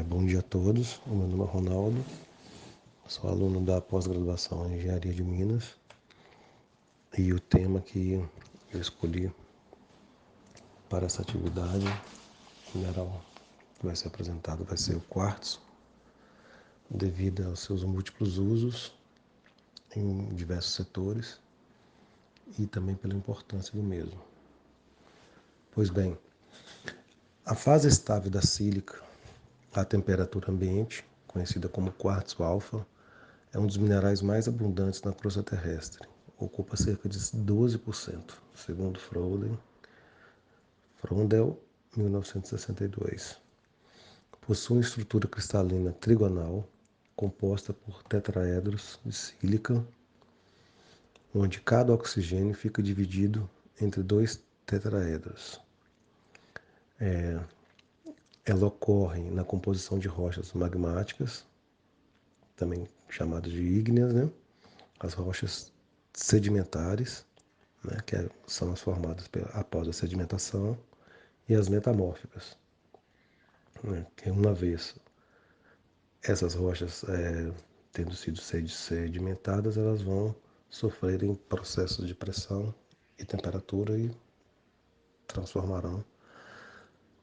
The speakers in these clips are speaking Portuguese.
Bom dia a todos, o meu nome é Ronaldo, sou aluno da pós-graduação em Engenharia de Minas e o tema que eu escolhi para essa atividade mineral que vai ser apresentado vai ser o quartzo, devido aos seus múltiplos usos em diversos setores e também pela importância do mesmo. Pois bem, a fase estável da sílica à temperatura ambiente, conhecida como quartzo alfa, é um dos minerais mais abundantes na crosta terrestre. Ocupa cerca de 12%, segundo Frondel, 1962. Possui uma estrutura cristalina trigonal, composta por tetraedros de sílica, onde cada oxigênio fica dividido entre dois tetraedros. Ela ocorre na composição de rochas magmáticas, também chamadas de ígneas, né? As rochas sedimentares, né? Que são as formadas após a sedimentação, e as metamórficas, né? Que uma vez essas rochas tendo sido sedimentadas, elas vão sofrerem processos de pressão e temperatura e transformarão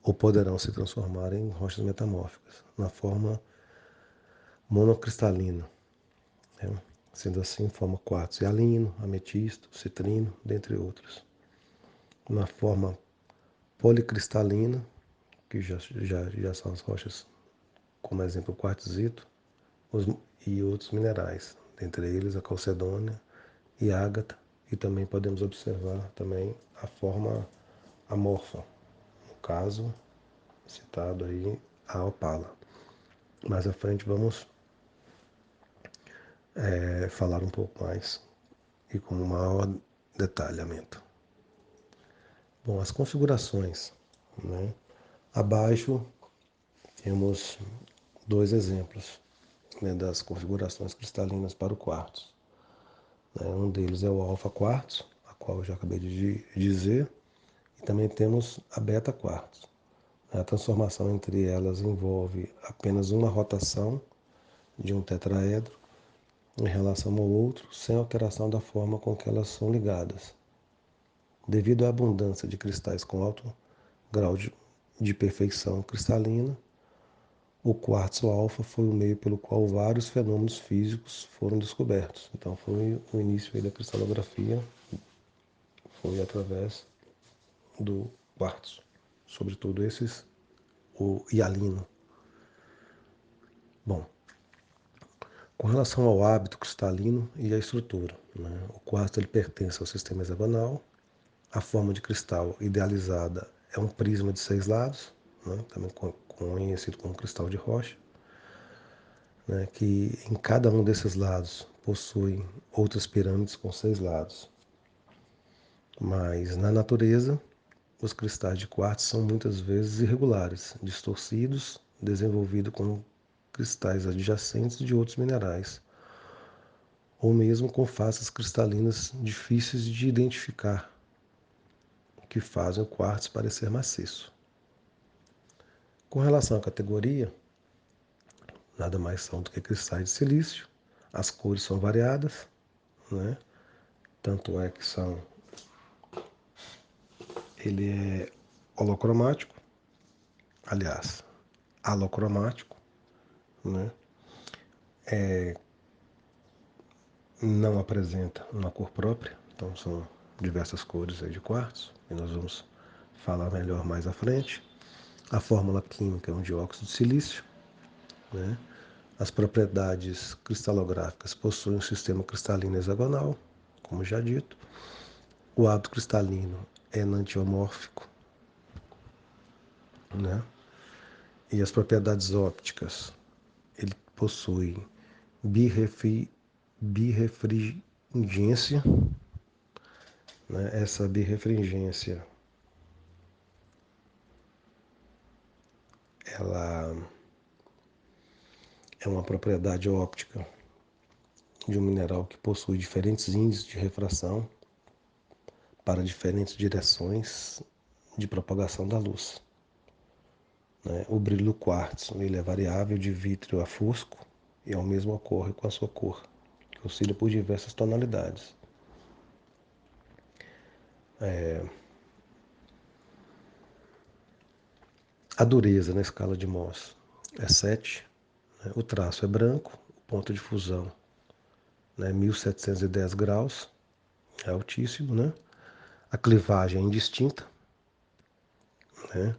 ou poderão se transformar em rochas metamórficas na forma monocristalina, né? Sendo assim, forma quartzo hialino, ametisto, citrino, dentre outros. Na forma policristalina, que já são as rochas, como exemplo, o quartzito, e outros minerais, dentre eles a calcedônia e ágata, e também podemos observar também a forma amorfa, no caso citado aí a opala. Mais à frente vamos falar um pouco mais e com um maior detalhamento. Bom, as configurações, né? Abaixo temos dois exemplos, né, das configurações cristalinas para o quartzo. Um deles é o alfa quartzo, a qual eu já acabei de dizer, e também temos a beta quartzo. A transformação entre elas envolve apenas uma rotação de um tetraedro em relação ao outro, sem alteração da forma com que elas são ligadas. Devido à abundância de cristais com alto grau de perfeição cristalina, o quartzo alfa foi o meio pelo qual vários fenômenos físicos foram descobertos. Então foi o início da cristalografia, foi através do quartzo, sobretudo o hialino. Bom, com relação ao hábito cristalino e à estrutura, né? O quartzo ele pertence ao sistema hexagonal. A forma de cristal idealizada é um prisma de 6 lados, né? Também conhecido como cristal de rocha, né? Que em cada um desses lados possui outras pirâmides com 6 lados. Mas na natureza, os cristais de quartzo são muitas vezes irregulares, distorcidos, desenvolvidos com cristais adjacentes de outros minerais, ou mesmo com faces cristalinas difíceis de identificar, que fazem o quartzo parecer maciço. Com relação à categoria, nada mais são do que cristais de silício. As cores são variadas, né? Tanto é que ele é holocromático, aliás, alocromático, né? Não apresenta uma cor própria, então são diversas cores aí de quartzo, e nós vamos falar melhor mais à frente. A fórmula química é um dióxido de silício, né? As propriedades cristalográficas possuem um sistema cristalino hexagonal, como já dito. O hábito cristalino é enantiomórfico, né? E as propriedades ópticas, ele possui birrefringência, né? Essa birrefringência, ela é uma propriedade óptica de um mineral que possui diferentes índices de refração para diferentes direções de propagação da luz. né? O brilho do quartzo ele é variável de vítreo a fosco e ao mesmo ocorre com a sua cor, que oscila por diversas tonalidades. A dureza na escala de Mohs é 7, né? O traço é branco, o ponto de fusão, né, 1710 graus, é altíssimo, né? A clivagem é indistinta, né?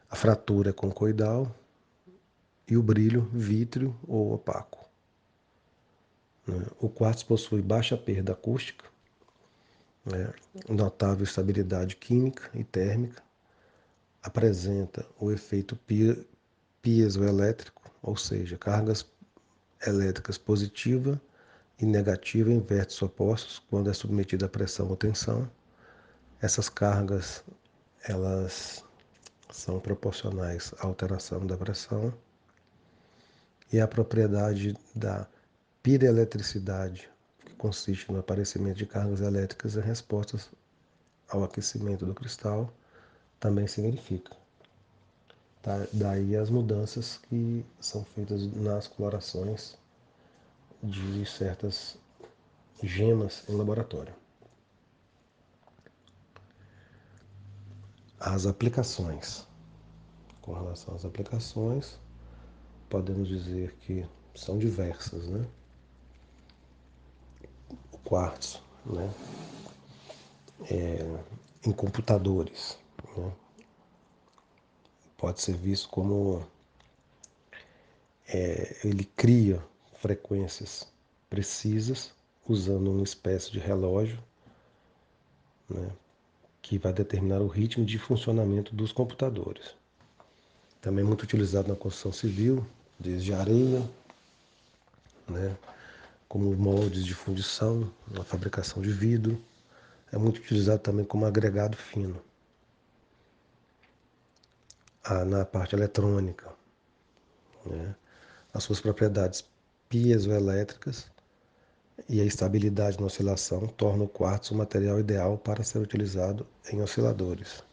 A fratura é concoidal e o brilho vítreo ou opaco, né? O quartzo possui baixa perda acústica, né? Notável estabilidade química e térmica, apresenta o efeito piezoelétrico, ou seja, cargas elétricas positiva e negativa em vértices opostos quando é submetida a pressão ou tensão. Essas cargas elas são proporcionais à alteração da pressão e a propriedade da pireeletricidade, que consiste no aparecimento de cargas elétricas em respostas ao aquecimento do cristal, também se verifica. Daí as mudanças que são feitas nas colorações de certas gemas em laboratório. As aplicações. Com relação às aplicações, podemos dizer que são diversas, né? O quartzo, né? Em computadores, né? Pode ser visto como ele cria frequências precisas usando uma espécie de relógio, né, que vai determinar o ritmo de funcionamento dos computadores. Também muito utilizado na construção civil, desde areia, né, como moldes de fundição, na fabricação de vidro. É muito utilizado também como agregado fino. Na parte eletrônica, né, as suas propriedades piezoelétricas e a estabilidade na oscilação torna o quartzo o material ideal para ser utilizado em osciladores.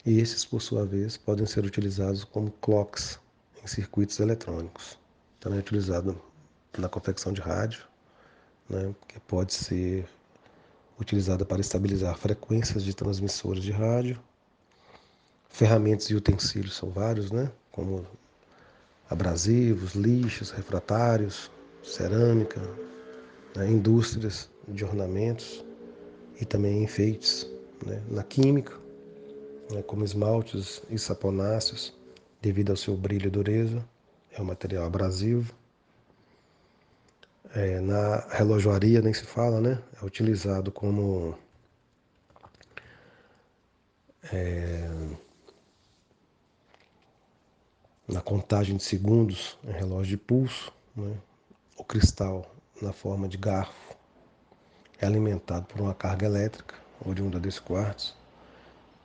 E esses, por sua vez, podem ser utilizados como clocks em circuitos eletrônicos. Também é utilizado na confecção de rádio, né, que pode ser utilizada para estabilizar frequências de transmissores de rádio. Ferramentas e utensílios são vários, né, como abrasivos, lixos, refratários, cerâmica, né, indústrias de ornamentos e também enfeites, né, na química, né, como esmaltes e saponáceos, devido ao seu brilho e dureza, é um material abrasivo. Na relojoaria nem se fala, né? É utilizado como na contagem de segundos em relógio de pulso, né? O cristal na forma de garfo é alimentado por uma carga elétrica oriunda desse quartzo,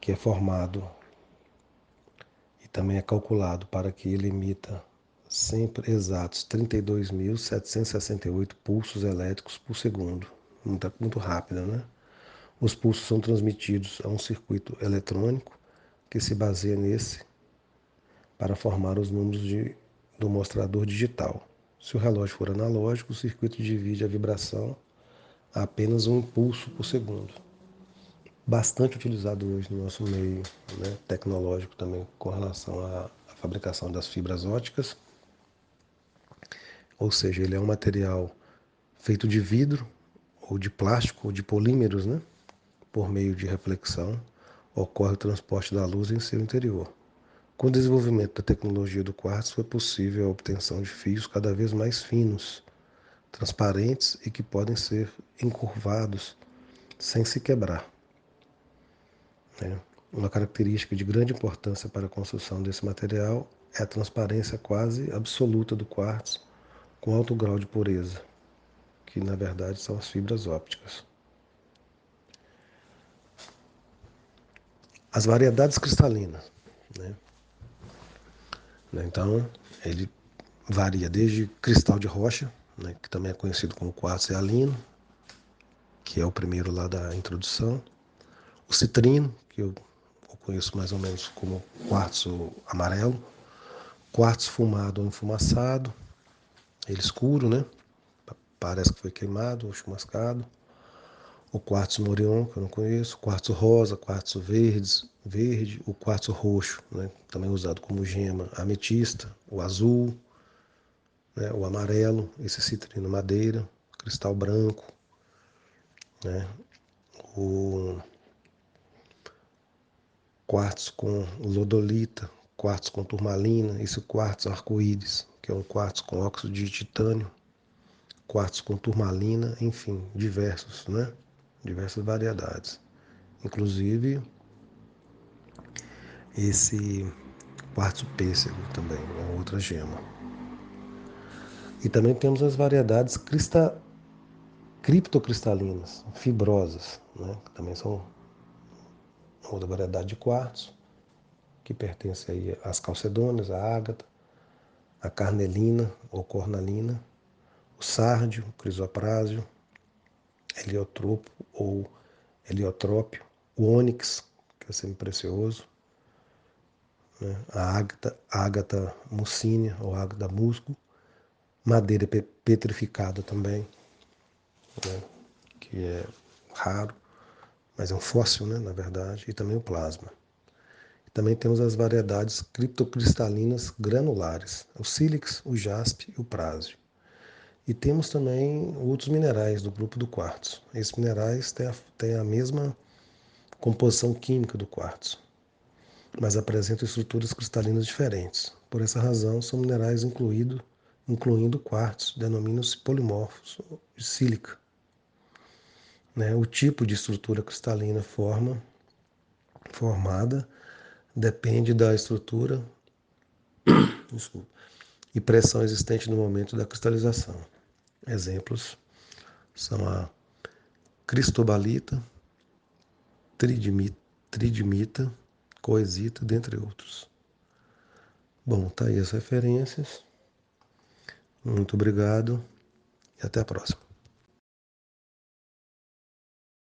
que é formado e também é calculado para que ele emita sempre exatos 32.768 pulsos elétricos por segundo. Muito rápida, né? Os pulsos são transmitidos a um circuito eletrônico que se baseia nesse para formar os números do mostrador digital. Se o relógio for analógico, o circuito divide a vibração a apenas um impulso por segundo. Bastante utilizado hoje no nosso meio, né, tecnológico também com relação à fabricação das fibras óticas. Ou seja, ele é um material feito de vidro, ou de plástico, ou de polímeros, né? Por meio de reflexão, ocorre o transporte da luz em seu interior. Com o desenvolvimento da tecnologia do quartzo, foi possível a obtenção de fios cada vez mais finos, transparentes e que podem ser encurvados sem se quebrar, né? Uma característica de grande importância para a construção desse material é a transparência quase absoluta do quartzo, com alto grau de pureza, que na verdade são as fibras ópticas. As variedades cristalinas, né? Então, ele varia desde cristal de rocha, né, que também é conhecido como quartzo hialino, que é o primeiro lá da introdução, o citrino, que eu conheço mais ou menos como quartzo amarelo, quartzo fumado ou enfumaçado, ele escuro, né? Parece que foi queimado ou chumascado. O quartzo morion, que eu não conheço, quartzo rosa, quartzo verde, o quartzo roxo, né? Também usado como gema, ametista, o azul, né? O amarelo, esse citrino madeira, cristal branco, né? O quartzo com lodolita, quartzo com turmalina, esse quartzo arco-íris, que é um quartzo com óxido de titânio, quartzo com turmalina, enfim, diversos, né? Diversas variedades. Inclusive esse quartzo pêssego também, uma outra gema. E também temos as variedades criptocristalinas, fibrosas, né? Que também são outra variedade de quartzo, que pertence aí às calcedônias, à ágata, a carnelina ou cornalina, o sárdio, o crisoprásio, heliotropo ou heliotrópio, o ônix, que é semi-precioso, né? A ágata mucínea ou ágata musgo, madeira petrificada também, né? Que é raro, mas é um fóssil, né, na verdade, e também o plasma. Também temos as variedades criptocristalinas granulares, o sílix, o jaspe e o prásio. E temos também outros minerais do grupo do quartzo. Esses minerais têm a mesma composição química do quartzo, mas apresentam estruturas cristalinas diferentes. Por essa razão, são minerais incluindo o quartzo, denominam-se polimorfos de sílica. Né? O tipo de estrutura cristalina formada depende da estrutura, desculpa, e pressão existente no momento da cristalização. Exemplos são a cristobalita, tridimita, coesita, dentre outros. Bom, tá aí as referências. Muito obrigado e até a próxima.